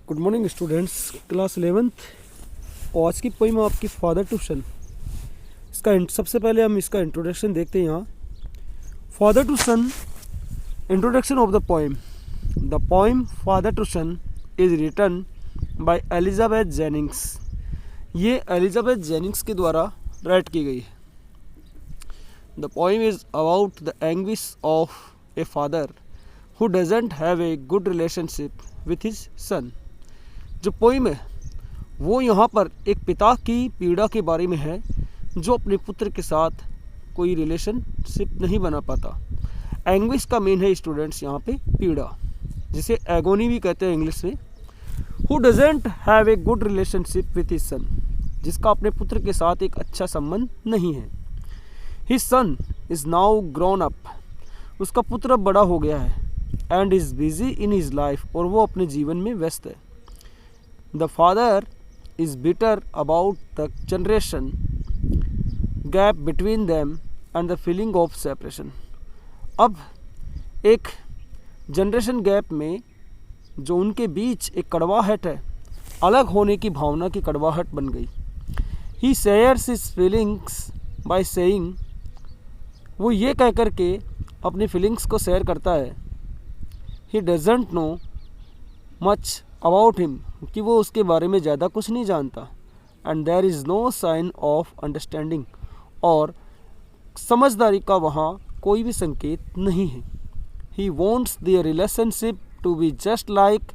Good morning students, class 11th। और आज की पोइम आपकी फादर टू सन। सबसे पहले हम इसका इंट्रोडक्शन देखते हैं। यहाँ father to son, introduction of the poem. The poem father to son is written by Elizabeth Jennings. ये एलिजाबेथ जेनिंग्स के द्वारा राइट की गई है। The poem is about the anguish of a father who doesn't have a good relationship with his son. जो poem है वो यहाँ पर एक पिता की पीड़ा के बारे में है जो अपने पुत्र के साथ कोई रिलेशनशिप नहीं बना पाता। एंग्विश का मीन है स्टूडेंट्स यहाँ पे पीड़ा, जिसे एगोनी भी कहते हैं इंग्लिश में। Who doesn't have a good relationship with his सन, जिसका अपने पुत्र के साथ एक अच्छा संबंध नहीं है। His son is now grown up, उसका पुत्र अब बड़ा हो गया है। And is busy in his life, और वो अपने जीवन में व्यस्त है। The father is bitter about the generation gap between them and the feeling of separation. अब एक जनरेशन गैप में जो उनके बीच एक कड़वाहट है, अलग होने की भावना की कड़वाहट बन गई। He shares his feelings by saying, वो ये कह कर के अपनी फीलिंग्स को शेयर करता है। He doesn't know much about him, कि वो उसके बारे में ज़्यादा कुछ नहीं जानता। And there is no sign of understanding, और समझदारी का वहाँ कोई भी संकेत नहीं है। He wants their relationship to be just like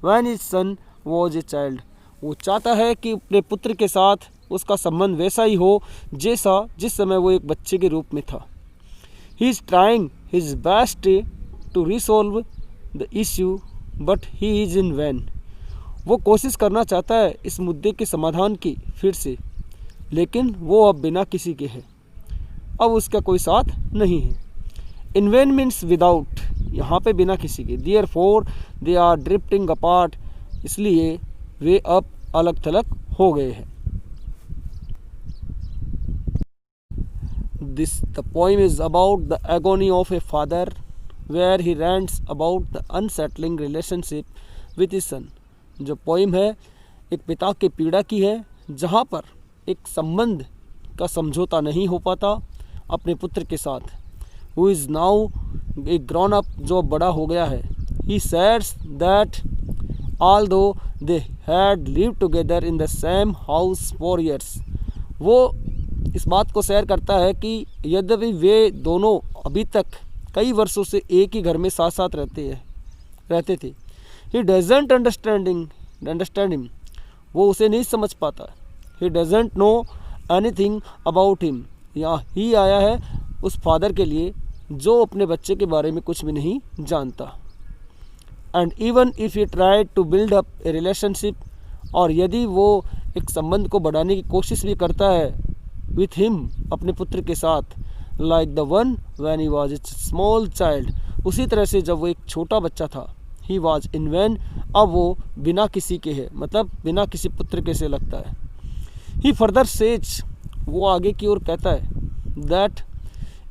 when his son was a child. वो चाहता है कि अपने पुत्र के साथ उसका संबंध वैसा ही हो जैसा जिस समय वो एक बच्चे के रूप में था। He is trying his best to resolve the issue but he is in vain. वो कोशिश करना चाहता है इस मुद्दे के समाधान की फिर से, लेकिन वो अब बिना किसी के है, अब उसका कोई साथ नहीं है। इन वैन मीन्स विदाउट, यहाँ पे बिना किसी के। Therefore they are drifting apart, इसलिए वे अब अलग थलग हो गए हैं। The poem is about the agony of a father where he rants about the unsettling relationship with his son. जो पोइम है एक पिता की पीड़ा की है, जहाँ पर एक संबंध का समझौता नहीं हो पाता अपने पुत्र के साथ। Who is now A grown up, जो बड़ा हो गया है। ही सैड्स दैट ऑल दो they had live together in the same house for years. वो इस बात को शेयर करता है कि यद्यपि वे दोनों अभी तक कई वर्षों से एक ही घर में साथ साथ रहते थे। ही डजेंट अंडरस्टैंड हिम, वो उसे नहीं समझ पाता। He doesn't know anything about him, यहाँ ही आया है उस फादर के लिए जो अपने बच्चे के बारे में कुछ भी नहीं जानता। And even if he try to build up a relationship, और यदि वो एक संबंध को बढ़ाने की कोशिश भी करता है विथ हिम, अपने पुत्र के साथ, like the one when he was a small child, उसी तरह से जब वो एक छोटा बच्चा था। ही वाज इन वैन, अब वो बिना किसी के है, मतलब बिना किसी पुत्र के से लगता है। ही फर्दर सेज, वो आगे की ओर कहता है, that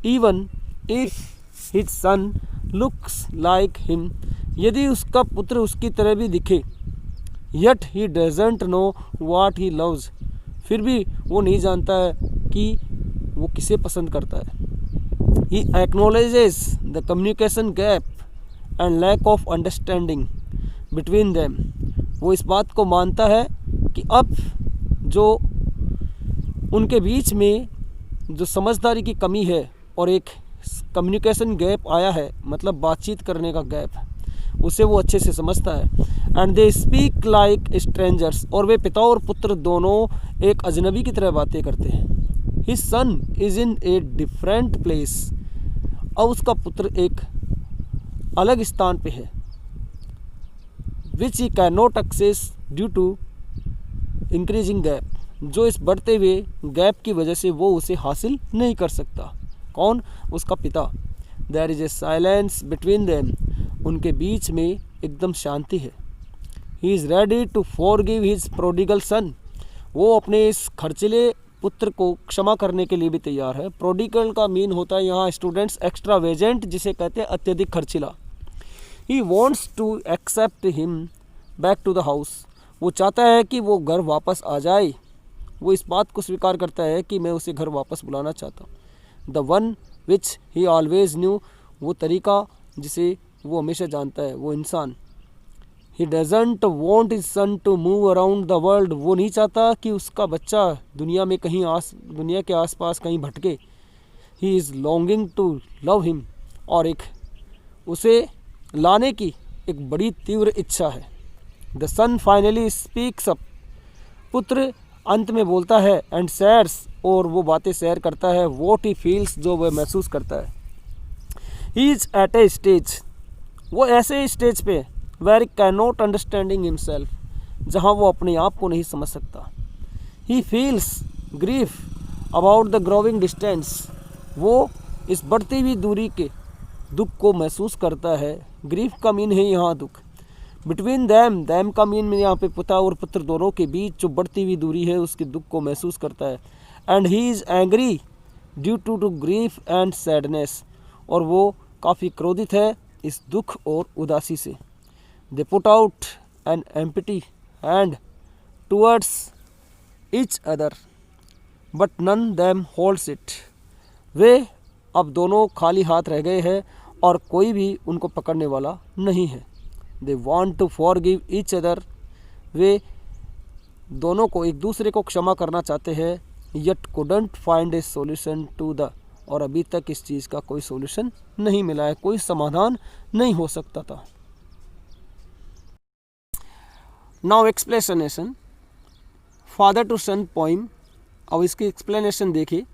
even if his son looks like him, यदि उसका पुत्र उसकी तरह भी दिखे, yet he doesn't know what he loves, फिर भी वो नहीं जानता है कि वो किसे पसंद करता है। He acknowledges the communication gap and lack of understanding between them, वो इस बात को मानता है कि अब जो उनके बीच में जो समझदारी की कमी है और एक कम्युनिकेशन गैप आया है, मतलब बातचीत करने का गैप, उसे वो अच्छे से समझता है। And they speak like strangers, और वे पिता और पुत्र दोनों एक अजनबी की तरह बातें करते हैं। His son is in a different place, अब उसका पुत्र एक अलग स्थान पे है। Which he can not access due to increasing gap, जो इस बढ़ते हुए गैप की वजह से वो उसे हासिल नहीं कर सकता। कौन? उसका पिता। There is a silence between them, उनके बीच में एकदम शांति है। He is ready to forgive his prodigal son, वो अपने इस खर्चीले पुत्र को क्षमा करने के लिए भी तैयार है। प्रोडिगल का मीन होता है यहाँ स्टूडेंट्स एक्स्ट्रावेजेंट, जिसे कहते हैं अत्यधिक खर्चीला। He wants to accept him back to the house. वो चाहता है कि वो घर वापस आ जाए, वो इस बात को स्वीकार करता है कि मैं उसे घर वापस बुलाना चाहता हूँ। The one which he always knew, वो तरीका जिसे वो हमेशा जानता है, वो इंसान। He doesn't want his son to move around the world, वो नहीं चाहता कि उसका बच्चा दुनिया में कहीं दुनिया के आसपास कहीं भटके। He is longing to love him, और एक उसे लाने की एक बड़ी तीव्र इच्छा है। The son finally speaks up, पुत्र अंत में बोलता है, एंड शेयर्स, और वो बातें शेयर करता है, वॉट ही फील्स, जो वह महसूस करता है। He is at a stage, वो ऐसे स्टेज पे where can not understanding himself, जहाँ वो अपने आप को नहीं समझ सकता। He feels grief about the growing distance, वो इस बढ़ती हुई दूरी के दुख को महसूस करता है। ग्रीफ का मीन है यहाँ दुख। बिटवीन दैम, दैम का मीन में यहाँ पे पिता और पुत्र दोनों के बीच जो बढ़ती हुई दूरी है उसके दुख को महसूस करता है। And he is angry due to grief and sadness, और वो काफ़ी क्रोधित है इस दुख और उदासी से। They put out an empty hand towards each other but none them holds it, वे अब दोनों खाली हाथ रह गए हैं और कोई भी उनको पकड़ने वाला नहीं है। They want to forgive each other, वे दोनों को एक दूसरे को क्षमा करना चाहते हैं। Yet couldn't find a solution to the, और अभी तक इस चीज़ का कोई सोल्यूशन नहीं मिला है, कोई समाधान नहीं हो सकता था। Now explanation, father to son poem. अब इसकी एक्सप्लेनेशन देखिए।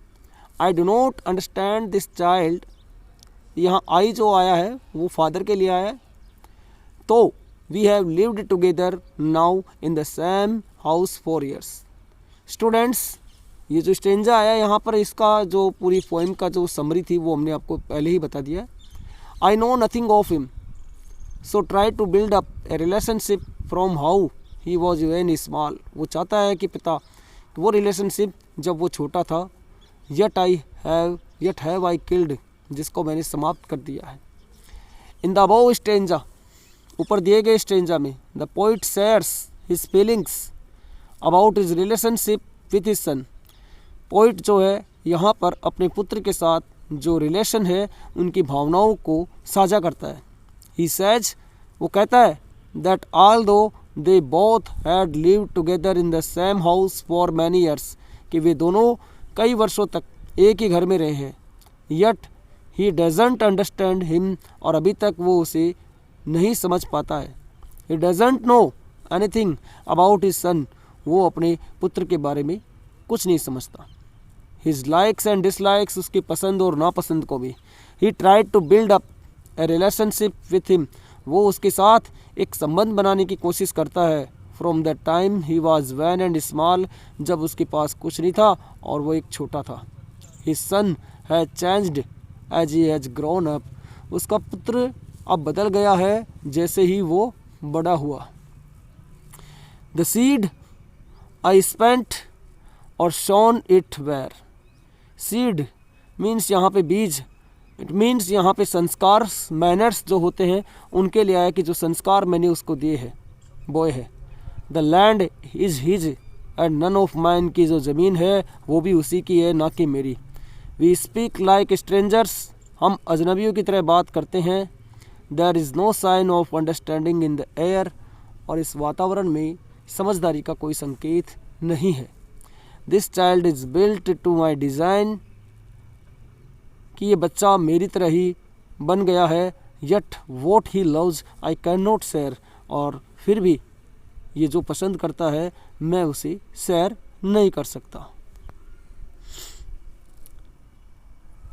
I do not understand this child, यहाँ आई जो आया है वो फादर के लिए आया है। तो we have lived together now in the same house for years. Students, ये जो स्टेंजा आया यहाँ पर, इसका जो पूरी पोइम का जो समरी थी वो हमने आपको पहले ही बता दिया है। I know nothing of him, so try to build up a relationship from how he was when small. वो चाहता है कि पिता वो रिलेशनशिप जब वो छोटा था। यट हैव आई किल्ड, जिसको मैंने समाप्त कर दिया है। इन द अबव स्टेंजा, ऊपर दिए गए स्टेंजा में, the poet shares his feelings about his relationship with his sun. Poet जो है यहाँ पर अपने पुत्र के साथ जो रिलेशन है उनकी भावनाओं को साझा करता है। ही सेज, वो कहता है, दैट ऑल दो they both had lived together in the same house for many years, कि वे दोनों कई वर्षों तक एक ही घर में रहे हैं। Yet he doesn't understand him, और अभी तक वो उसे नहीं समझ पाता है। He doesn't know anything about his son, वो अपने पुत्र के बारे में कुछ नहीं समझता। हिज लाइक्स एंड डिसलाइक्स, उसकी पसंद और नापसंद को भी। He tried to build up a relationship with him, वो उसके साथ एक संबंध बनाने की कोशिश करता है। From the time he was when and small, जब उसके पास कुछ नहीं था और वो एक छोटा था। His son has changed as he has grown up, उसका पुत्र अब बदल गया है जैसे ही वो बड़ा हुआ। The seed I spent or sown it where, seed means यहाँ पे बीज, इट मीन्स यहाँ पे संस्कार, मैनर्स जो होते हैं उनके लिए आया कि जो संस्कार मैंने उसको दिए हैं, बोए है। The land is his and none of mine, की जो ज़मीन है वो भी उसी की है, ना कि मेरी। वी स्पीक लाइक स्ट्रेंजर्स, हम अजनबियों की तरह बात करते हैं। There is no sign of understanding in the air, और इस वातावरण में समझदारी का कोई संकेत नहीं है। This child is built to my design, कि ये बच्चा मेरी तरह ही बन गया है। Yet what he loves I can not share, और फिर भी ये जो पसंद करता है मैं उसे शेयर नहीं कर सकता।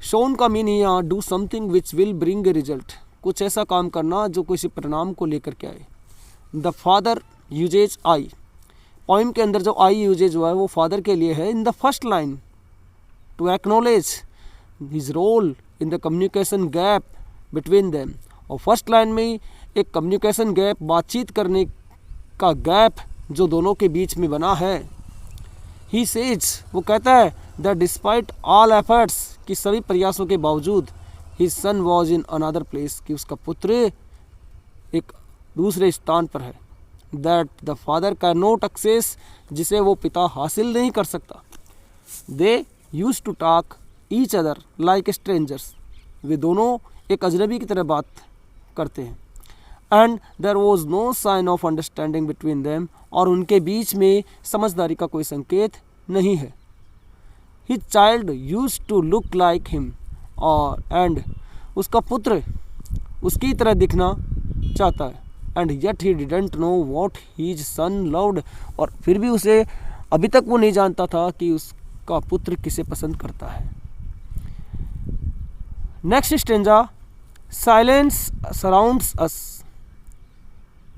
शोन का मीन है यहाँ do something which will bring a result, कुछ ऐसा काम करना जो किसी परिणाम को लेकर के आए। The father uses I, poem के अंदर जो आई यूजेज हुआ है वो फादर के लिए है। In the first line, to acknowledge his role in the communication gap between them, और फर्स्ट लाइन में ही एक कम्युनिकेशन गैप, बातचीत करने का गैप जो दोनों के बीच में बना है। ही सेज, वो कहता है, दैट डिस्पाइट ऑल एफर्ट्स, कि सभी प्रयासों के बावजूद, his son was in another place, कि उसका पुत्र एक दूसरे स्थान पर है। That the father can not access, जिसे वो पिता हासिल नहीं कर सकता। They use to talk each other like strangers, वे दोनों एक अजनबी की तरह बात करते हैं। And there was no sign of understanding between them, और उनके बीच में समझदारी का कोई संकेत नहीं है। His child used to look like him, और एंड उसका पुत्र उसकी तरह दिखना चाहता है। And yet he didn't know what his son loved, और फिर भी उसे अभी तक वो नहीं जानता था कि उसका पुत्र किसे पसंद करता है। नेक्स्ट स्टेंजा, साइलेंस सराउंड्स अस,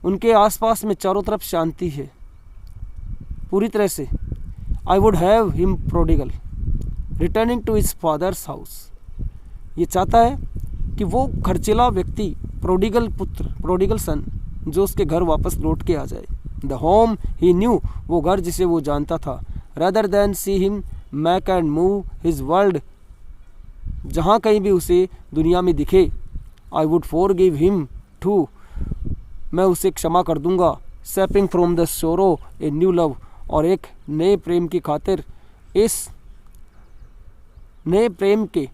उनके आसपास में चारों तरफ शांति है पूरी तरह से। I would have him prodigal returning to his father's house, ये चाहता है कि वो खर्चीला व्यक्ति, प्रोडिगल पुत्र, प्रोडिगल सन, जो उसके घर वापस लौट के आ जाए। द होम ही न्यू, वो घर जिसे वो जानता था। Rather than see him make and move his world, जहाँ कहीं भी उसे दुनिया में दिखे। I would forgive him too, मैं उसे क्षमा कर दूंगा। सेपिंग फ्रॉम द सोरो ए न्यू लव, और एक नए प्रेम की खातिर इस नए प्रेम के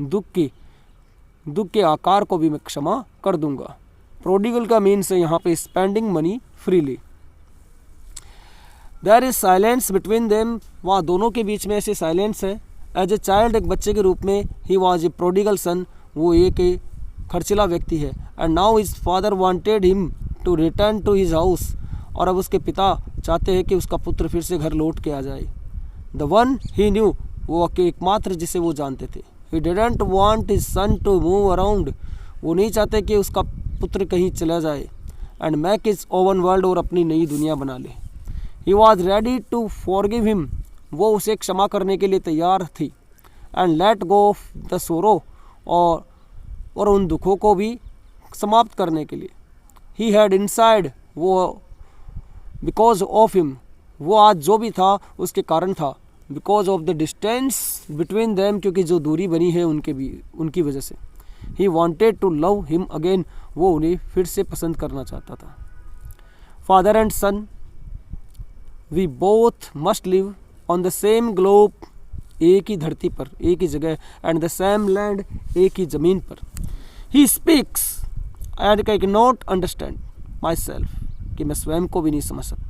दुख के आकार को भी मैं क्षमा कर दूंगा। प्रोडिगल का मीन्स है यहाँ पे spending money freely. There is silence between them, वहाँ दोनों के बीच में ऐसे साइलेंस है। एज ए चाइल्ड, एक बच्चे के रूप में, he was a prodigal son, वो एक खर्चीला व्यक्ति है। And now his father wanted him to return to his house, और अब उसके पिता चाहते हैं कि उसका पुत्र फिर से घर लौट के आ जाए। द वन ही न्यू, वो एकमात्र जिसे वो जानते थे। He didn't want his son to move around, वो नहीं चाहते कि उसका पुत्र कहीं चला जाए। And make his own world, और अपनी नई दुनिया बना ले। He was ready to forgive him, वो उसे क्षमा करने के लिए तैयार थी। And let go of the sorrow, और उन दुखों को भी समाप्त करने के लिए। ही हैड इनसाइड, वो बिकॉज ऑफ हिम, वो आज जो भी था उसके कारण था। Because of the distance between them, क्योंकि जो दूरी बनी है उनकी वजह से। He wanted to love him again, वो उन्हें फिर से पसंद करना चाहता था। Father and son, we both must live on the same globe, एक ही धरती पर, एक ही जगह। एंड द सेम लैंड, एक ही ज़मीन पर। He speaks and can not understand myself, कि मैं स्वयं को भी नहीं समझ सकता।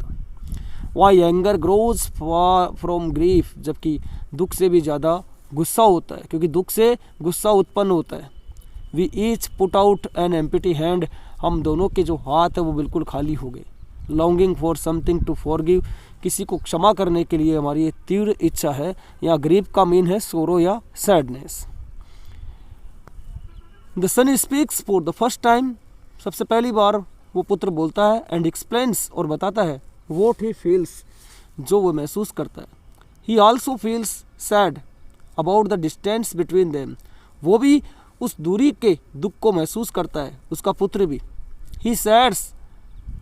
Why anger grows from grief, जबकि दुख से भी ज़्यादा गुस्सा होता है, क्योंकि दुख से गुस्सा उत्पन्न होता है। We each put out an empty hand, हम दोनों के जो हाथ है वो बिल्कुल खाली हो गए। Longing for something to forgive, किसी को क्षमा करने के लिए हमारी एक तीव्र इच्छा है। या ग्रीफ का मीन है सोरो या sadness. The son speaks for the first time, सबसे पहली बार वो पुत्र बोलता है। एंड एक्सप्लेन्स, और बताता है वॉट ही फील्स, जो वो महसूस करता है। ही also feels sad about the distance between them, वो भी उस दूरी के दुख को महसूस करता है, उसका पुत्र भी। ही सैड्स,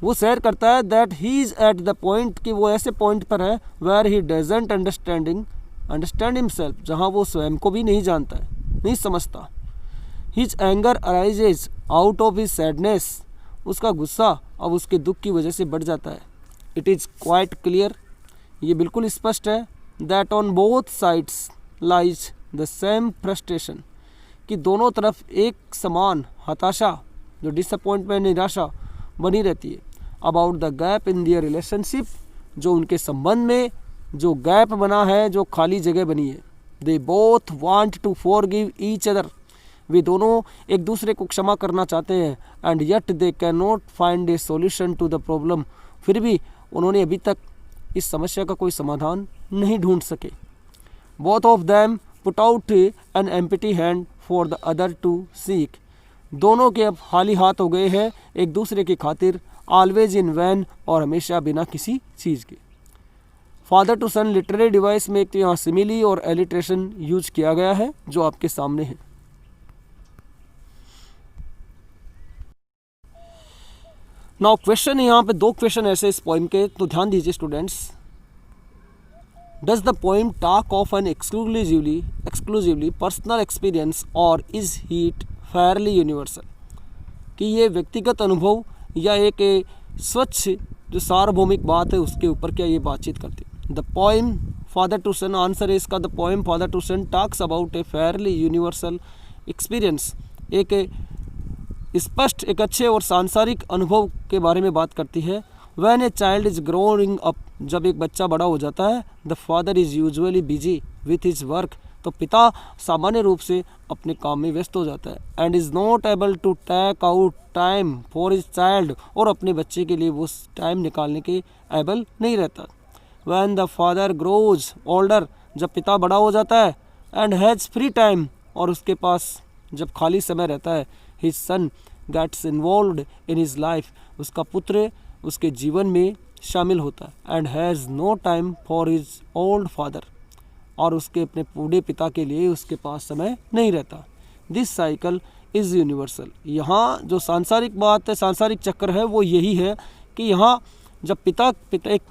वो सैर करता है। That he is at the point, कि वो ऐसे पॉइंट पर है where he doesn't understand himself, जहाँ वो स्वयं को भी नहीं जानता है, नहीं समझता। His anger arises out of his sadness, उसका गुस्सा अब उसके दुख की वजह से बढ़ जाता है। इट इज़ क्वाइट क्लियर, ये बिल्कुल स्पष्ट है। That on both sides lies the same frustration, कि दोनों तरफ एक समान हताशा, जो डिसअपॉइंटमेंट, निराशा बनी रहती है। About the gap in their relationship, जो उनके संबंध में जो गैप बना है, जो खाली जगह बनी है। They both want to forgive each other, वे दोनों एक दूसरे को क्षमा करना चाहते हैं। And yet they can not find a solution to the problem, फिर भी उन्होंने अभी तक इस समस्या का कोई समाधान नहीं ढूंढ सके। Both of them put out an empty hand for the other to seek, दोनों के अब खाली हाथ हो गए हैं एक दूसरे की खातिर। ऑलवेज इन वैन, और हमेशा बिना किसी चीज़ के। Father to son literary device में एक तो यहाँ सिमिली और एलिट्रेशन यूज किया गया है, जो आपके सामने है। नाउ क्वेश्चन, यहाँ पे दो क्वेश्चन ऐसे इस पोइम के, तो ध्यान दीजिए students. Does the poem talk of an exclusively personal experience, or is it fairly universal, कि ये व्यक्तिगत अनुभव या एक स्वच्छ जो सार्वभौमिक बात है उसके ऊपर क्या ये बातचीत करती है। The poem father to son, answer है इसका, the poem father to son talks about a fairly universal experience, एक स्पष्ट, एक अच्छे और सांसारिक अनुभव के बारे में बात करती है। When a child is growing up, जब एक बच्चा बड़ा हो जाता है, the father is usually busy with his work, तो पिता सामान्य रूप से अपने काम में व्यस्त हो जाता है। And is not able to take out time for his child, और अपने बच्चे के लिए वो टाइम निकालने के एबल नहीं रहता। When the father grows older, जब पिता बड़ा हो जाता है, एंड हैज़ फ्री टाइम, और उसके पास जब खाली समय रहता है, his son gets involved in his life, उसका पुत्र उसके जीवन में शामिल होता है। And has no time for his old father, और उसके अपने बूढ़े पिता के लिए उसके पास समय नहीं रहता। दिस साइकिल इज़ यूनिवर्सल, यहाँ जो सांसारिक बात है, सांसारिक चक्र है, वो यही है कि यहाँ जब एक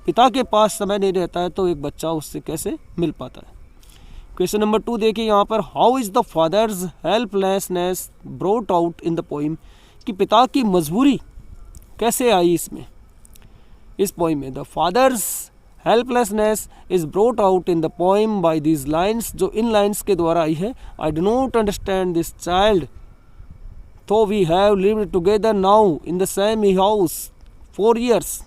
पिता के पास समय नहीं रहता है तो एक बच्चा उससे कैसे मिल पाता है। क्वेश्चन नंबर 2 देखिए यहाँ पर, how is the father's helplessness brought out in the poem, कि पिता की मजबूरी कैसे आई इसमें, इस पोइम में। The father's helplessness is brought out in the poem by these lines, जो इन लाइन्स के द्वारा आई है। I do not understand this child though we have lived together now in the same house for years,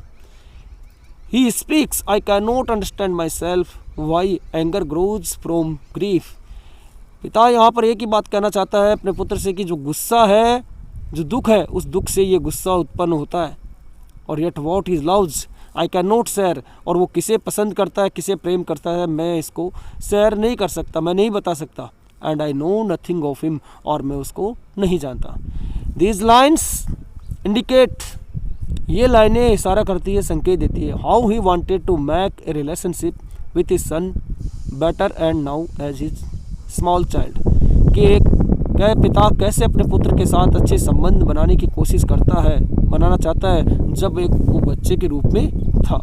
he speaks I can not understand myself, why anger grows from grief. पिता यहाँ पर एक ही बात कहना चाहता है अपने पुत्र से कि जो गुस्सा है, जो दुख है, उस दुख से ये गुस्सा उत्पन्न होता है। और yet what he loves I can not share, और वो किसे पसंद करता है, किसे प्रेम करता है, मैं इसको शेयर नहीं कर सकता, मैं नहीं बता सकता। And I know nothing of him, और मैं उसको नहीं जानता। दीज लाइन्स इंडिकेट, ये लाइनें इशारा करती है, संकेत देती है, how he wanted to make a relationship with his son better and now as his small child, कि एक पिता कैसे अपने पुत्र के साथ अच्छे संबंध बनाने की कोशिश करता है, बनाना चाहता है, जब एक वो बच्चे के रूप में था।